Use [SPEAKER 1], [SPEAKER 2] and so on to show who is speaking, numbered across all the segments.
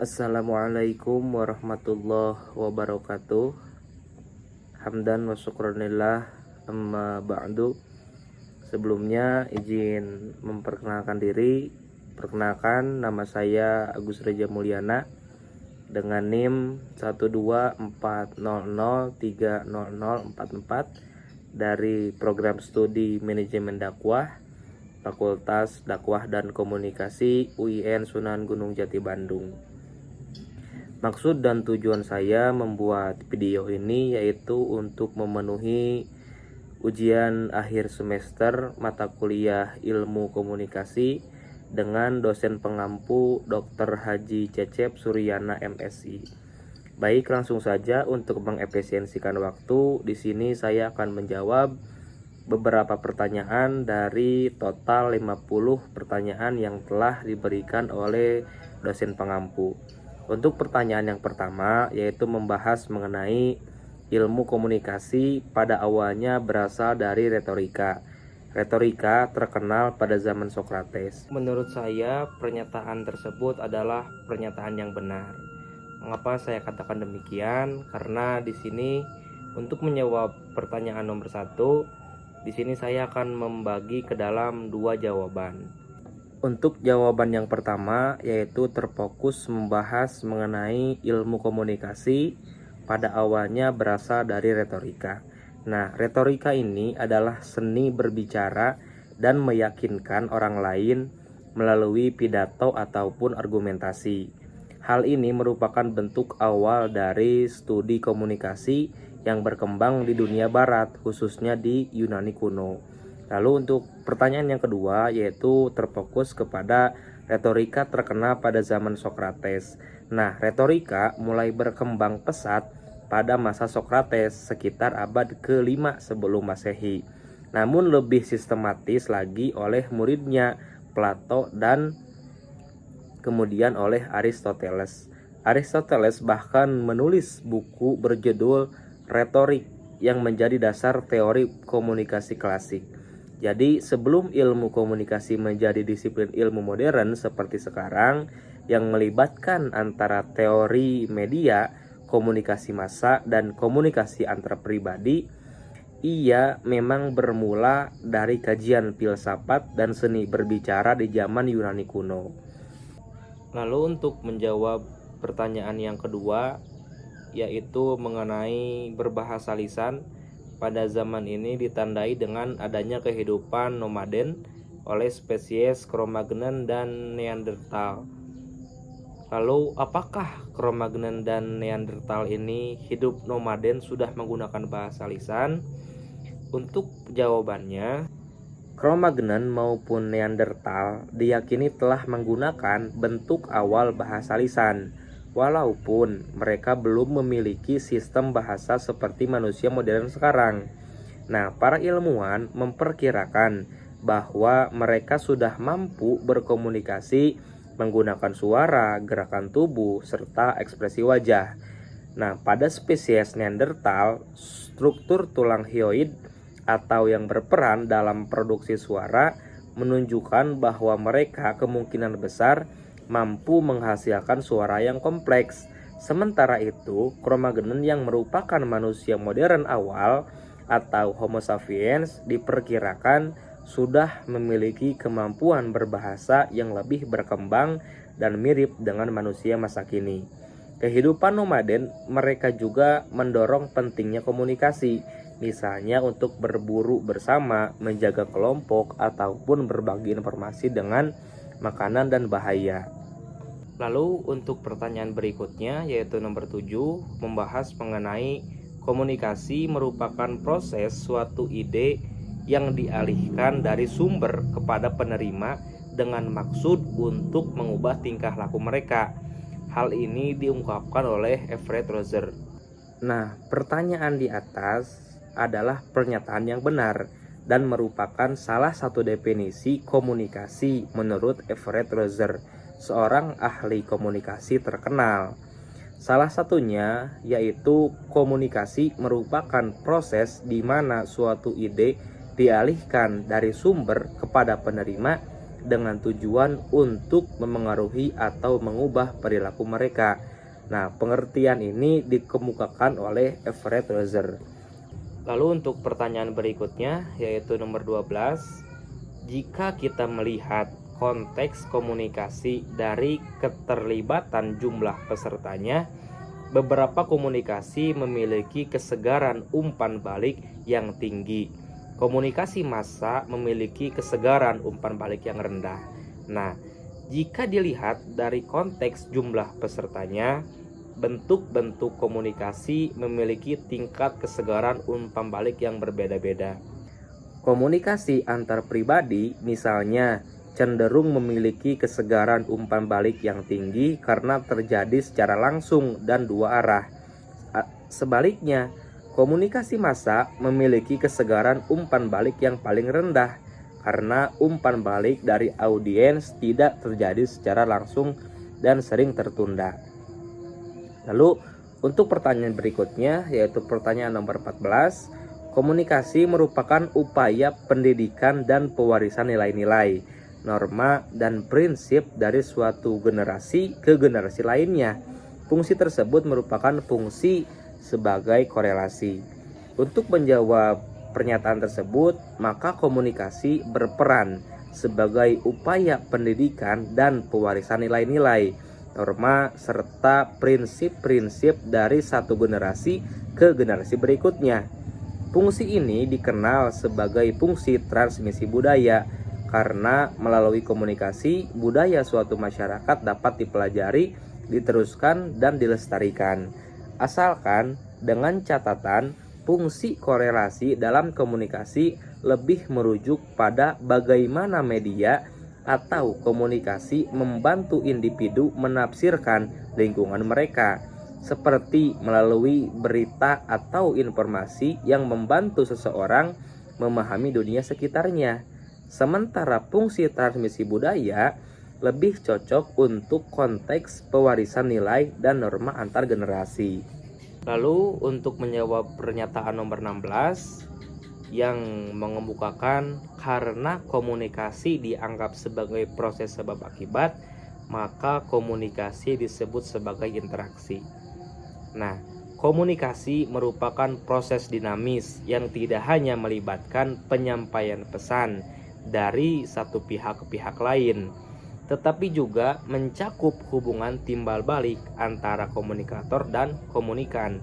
[SPEAKER 1] Assalamualaikum warahmatullahi wabarakatuh. Hamdan wa syukranillah, amma ba'du. Sebelumnya izin memperkenalkan diri. Perkenalkan, nama saya Agus Reja Mulyana dengan NIM 12400300044 dari program studi manajemen dakwah Fakultas Dakwah dan Komunikasi UIN Sunan Gunung Jati Bandung. Maksud dan tujuan saya membuat video ini yaitu untuk memenuhi ujian akhir semester mata kuliah Ilmu Komunikasi dengan dosen pengampu Dr. Haji Cecep Suryana MSI. Baik, langsung saja untuk mengefisiensikan waktu. Di sini saya akan menjawab beberapa pertanyaan dari total 50 pertanyaan yang telah diberikan oleh dosen pengampu. Untuk pertanyaan yang pertama yaitu membahas mengenai ilmu komunikasi pada awalnya berasal dari retorika. Retorika terkenal pada zaman Sokrates. Menurut saya pernyataan tersebut adalah pernyataan yang benar. Mengapa saya katakan demikian? Karena di sini untuk menjawab pertanyaan nomor 1, di sini saya akan membagi ke dalam 2 jawaban. Untuk jawaban yang pertama yaitu terfokus membahas mengenai ilmu komunikasi pada awalnya berasal dari retorika. Nah, retorika ini adalah seni berbicara dan meyakinkan orang lain melalui pidato ataupun argumentasi. Hal ini merupakan bentuk awal dari studi komunikasi yang berkembang di dunia barat, khususnya di Yunani kuno. Lalu untuk pertanyaan yang kedua yaitu terfokus kepada retorika terkenal pada zaman Sokrates. Nah, retorika mulai berkembang pesat pada masa Sokrates sekitar abad ke-5 sebelum Masehi. Namun lebih sistematis lagi oleh muridnya Plato dan kemudian oleh Aristoteles. Aristoteles bahkan menulis buku berjudul Retorik yang menjadi dasar teori komunikasi klasik. Jadi sebelum ilmu komunikasi menjadi disiplin ilmu modern seperti sekarang yang melibatkan antara teori media, komunikasi massa, dan komunikasi antar pribadi, ia memang bermula dari kajian filsafat dan seni berbicara di zaman Yunani kuno. Lalu untuk menjawab pertanyaan yang kedua yaitu mengenai berbahasa lisan. Pada zaman ini ditandai dengan adanya kehidupan nomaden oleh spesies Cro-Magnon dan Neanderthal. Lalu apakah Cro-Magnon dan Neanderthal ini hidup nomaden sudah menggunakan bahasa lisan? Untuk jawabannya, Cro-Magnon maupun Neanderthal diyakini telah menggunakan bentuk awal bahasa lisan, walaupun mereka belum memiliki sistem bahasa seperti manusia modern sekarang. Nah, para ilmuwan memperkirakan bahwa mereka sudah mampu berkomunikasi menggunakan suara, gerakan tubuh, serta ekspresi wajah. Nah, pada spesies Neanderthal, struktur tulang hyoid atau yang berperan dalam produksi suara menunjukkan bahwa mereka kemungkinan besar mampu menghasilkan suara yang kompleks. Sementara itu, Cro-Magnon yang merupakan manusia modern awal atau Homo sapiens diperkirakan sudah memiliki kemampuan berbahasa yang lebih berkembang dan mirip dengan manusia masa kini. Kehidupan nomaden mereka juga mendorong pentingnya komunikasi, misalnya untuk berburu bersama, menjaga kelompok, ataupun berbagi informasi dengan makanan dan bahaya. Lalu untuk pertanyaan berikutnya yaitu nomor 7, membahas mengenai komunikasi merupakan proses suatu ide yang dialihkan dari sumber kepada penerima dengan maksud untuk mengubah tingkah laku mereka. Hal ini diungkapkan oleh Everett Roser. Nah, pertanyaan di atas adalah pernyataan yang benar dan merupakan salah satu definisi komunikasi menurut Everett Roser, seorang ahli komunikasi terkenal. Salah satunya yaitu komunikasi merupakan proses di mana suatu ide dialihkan dari sumber kepada penerima dengan tujuan untuk memengaruhi atau mengubah perilaku mereka. Nah, pengertian ini dikemukakan oleh Everett Rogers. Lalu untuk pertanyaan berikutnya yaitu nomor 12. Jika kita melihat konteks komunikasi dari keterlibatan jumlah pesertanya, beberapa komunikasi memiliki kesegaran umpan balik yang tinggi. Komunikasi massa memiliki kesegaran umpan balik yang rendah. Nah, jika dilihat dari konteks jumlah pesertanya, bentuk-bentuk komunikasi memiliki tingkat kesegaran umpan balik yang berbeda-beda. Komunikasi antar pribadi misalnya cenderung memiliki kesegaran umpan balik yang tinggi karena terjadi secara langsung dan dua arah. Sebaliknya, komunikasi massa memiliki kesegaran umpan balik yang paling rendah karena umpan balik dari audiens tidak terjadi secara langsung dan sering tertunda. Lalu untuk pertanyaan berikutnya yaitu pertanyaan nomor 14. Komunikasi merupakan upaya pendidikan dan pewarisan nilai-nilai, norma, dan prinsip dari suatu generasi ke generasi lainnya. Fungsi tersebut merupakan fungsi sebagai korelasi. Untuk menjawab pernyataan tersebut, maka komunikasi berperan sebagai upaya pendidikan dan pewarisan nilai-nilai, norma, serta prinsip-prinsip dari satu generasi ke generasi berikutnya. Fungsi ini dikenal sebagai fungsi transmisi budaya karena melalui komunikasi, budaya suatu masyarakat dapat dipelajari, diteruskan, dan dilestarikan. Asalkan dengan catatan fungsi korelasi dalam komunikasi lebih merujuk pada bagaimana media atau komunikasi membantu individu menafsirkan lingkungan mereka, seperti melalui berita atau informasi yang membantu seseorang memahami dunia sekitarnya. Sementara fungsi transmisi budaya lebih cocok untuk konteks pewarisan nilai dan norma antar generasi. Lalu untuk menjawab pernyataan nomor 16 yang mengemukakan karena komunikasi dianggap sebagai proses sebab akibat, maka komunikasi disebut sebagai interaksi. Nah, komunikasi merupakan proses dinamis yang tidak hanya melibatkan penyampaian pesan dari satu pihak ke pihak lain, tetapi juga mencakup hubungan timbal balik antara komunikator dan komunikan.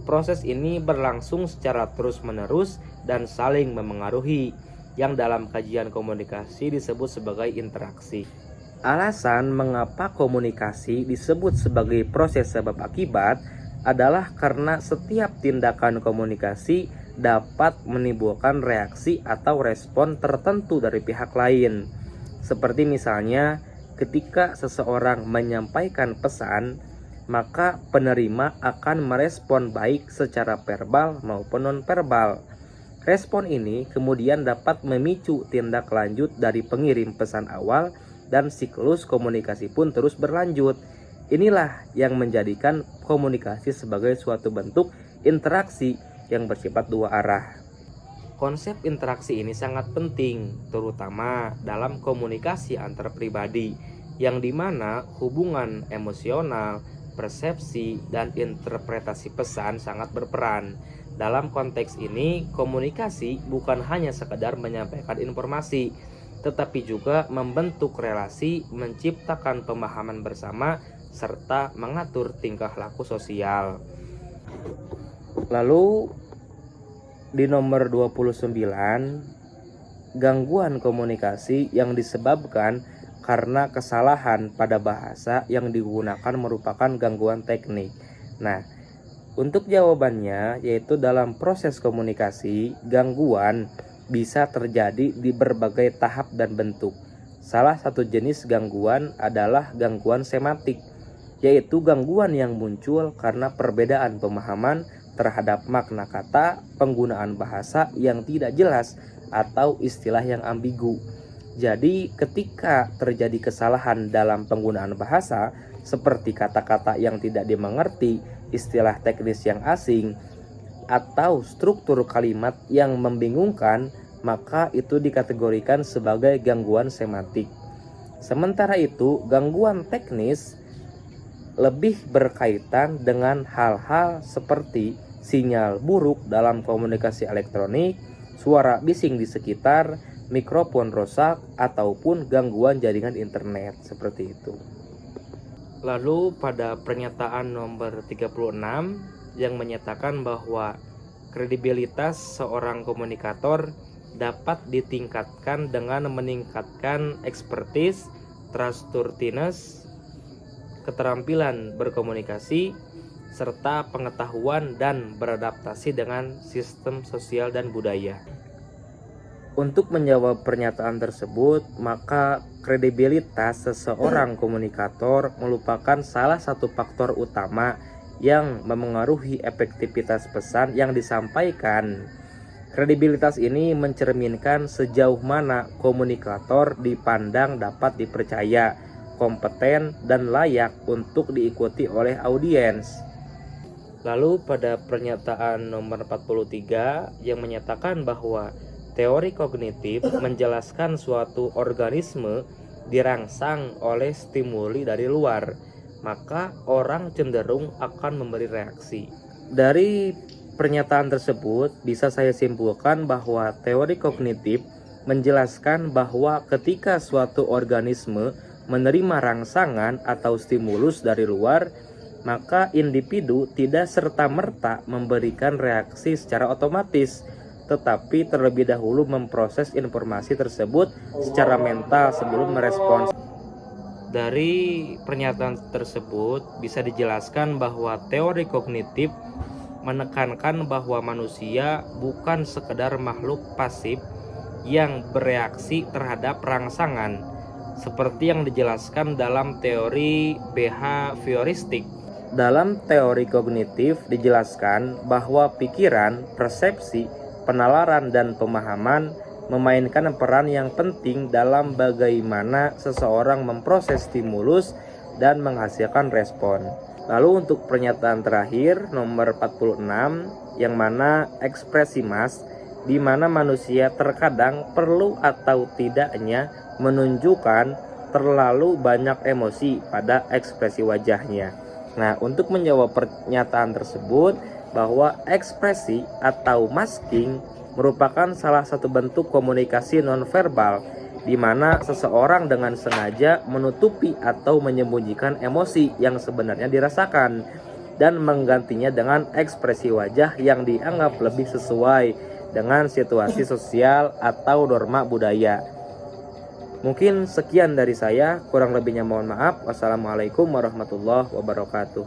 [SPEAKER 1] Proses ini berlangsung secara terus-menerus dan saling memengaruhi, yang dalam kajian komunikasi disebut sebagai interaksi. Alasan mengapa komunikasi disebut sebagai proses sebab akibat adalah karena setiap tindakan komunikasi dapat menimbulkan reaksi atau respon tertentu dari pihak lain. Seperti misalnya ketika seseorang menyampaikan pesan, maka penerima akan merespon baik secara verbal maupun non-verbal. Respon ini kemudian dapat memicu tindak lanjut dari pengirim pesan awal dan siklus komunikasi pun terus berlanjut. Inilah yang menjadikan komunikasi sebagai suatu bentuk interaksi yang bersifat dua arah. Konsep interaksi ini sangat penting, terutama dalam komunikasi antar pribadi, yang dimana hubungan emosional, persepsi, dan interpretasi pesan sangat berperan. Dalam konteks ini, komunikasi bukan hanya sekedar menyampaikan informasi, tetapi juga membentuk relasi, menciptakan pemahaman bersama, serta mengatur tingkah laku sosial. Lalu di nomor 29, gangguan komunikasi yang disebabkan karena kesalahan pada bahasa yang digunakan merupakan gangguan teknik. Nah, untuk jawabannya yaitu dalam proses komunikasi, gangguan bisa terjadi di berbagai tahap dan bentuk. Salah satu jenis gangguan adalah gangguan semantik, yaitu gangguan yang muncul karena perbedaan pemahaman terhadap makna kata, penggunaan bahasa yang tidak jelas, atau istilah yang ambigu. Jadi ketika terjadi kesalahan dalam penggunaan bahasa, seperti kata-kata yang tidak dimengerti, istilah teknis yang asing, atau struktur kalimat yang membingungkan, maka itu dikategorikan sebagai gangguan semantik. Sementara itu, gangguan teknis lebih berkaitan dengan hal-hal seperti sinyal buruk dalam komunikasi elektronik, suara bising di sekitar, mikrofon rusak, ataupun gangguan jaringan internet seperti itu. Lalu pada pernyataan nomor 36 yang menyatakan bahwa kredibilitas seorang komunikator dapat ditingkatkan dengan meningkatkan expertise, trustworthiness, keterampilan berkomunikasi, serta pengetahuan dan beradaptasi dengan sistem sosial dan budaya. Untuk menjawab pernyataan tersebut, maka kredibilitas seseorang komunikator merupakan salah satu faktor utama yang memengaruhi efektivitas pesan yang disampaikan. Kredibilitas ini mencerminkan sejauh mana komunikator dipandang dapat dipercaya, kompeten, dan layak untuk diikuti oleh audiens. Lalu pada pernyataan nomor 43 yang menyatakan bahwa teori kognitif menjelaskan suatu organisme dirangsang oleh stimuli dari luar, maka orang cenderung akan memberi reaksi. Dari pernyataan tersebut bisa saya simpulkan bahwa teori kognitif menjelaskan bahwa ketika suatu organisme menerima rangsangan atau stimulus dari luar, maka individu tidak serta-merta memberikan reaksi secara otomatis, tetapi terlebih dahulu memproses informasi tersebut secara mental sebelum merespons. Dari pernyataan tersebut bisa dijelaskan bahwa teori kognitif menekankan bahwa manusia bukan sekedar makhluk pasif yang bereaksi terhadap rangsangan, seperti yang dijelaskan dalam teori behavioristik. Dalam teori kognitif dijelaskan bahwa pikiran, persepsi, penalaran, dan pemahaman memainkan peran yang penting dalam bagaimana seseorang memproses stimulus dan menghasilkan respon. Lalu untuk pernyataan terakhir nomor 46 yang mana ekspresi mas, di mana manusia terkadang perlu atau tidaknya menunjukkan terlalu banyak emosi pada ekspresi wajahnya. Nah, untuk menjawab pernyataan tersebut, bahwa ekspresi atau masking merupakan salah satu bentuk komunikasi nonverbal di mana seseorang dengan sengaja menutupi atau menyembunyikan emosi yang sebenarnya dirasakan dan menggantinya dengan ekspresi wajah yang dianggap lebih sesuai dengan situasi sosial atau norma budaya. Mungkin sekian dari saya, kurang lebihnya mohon maaf. Wassalamualaikum warahmatullahi wabarakatuh.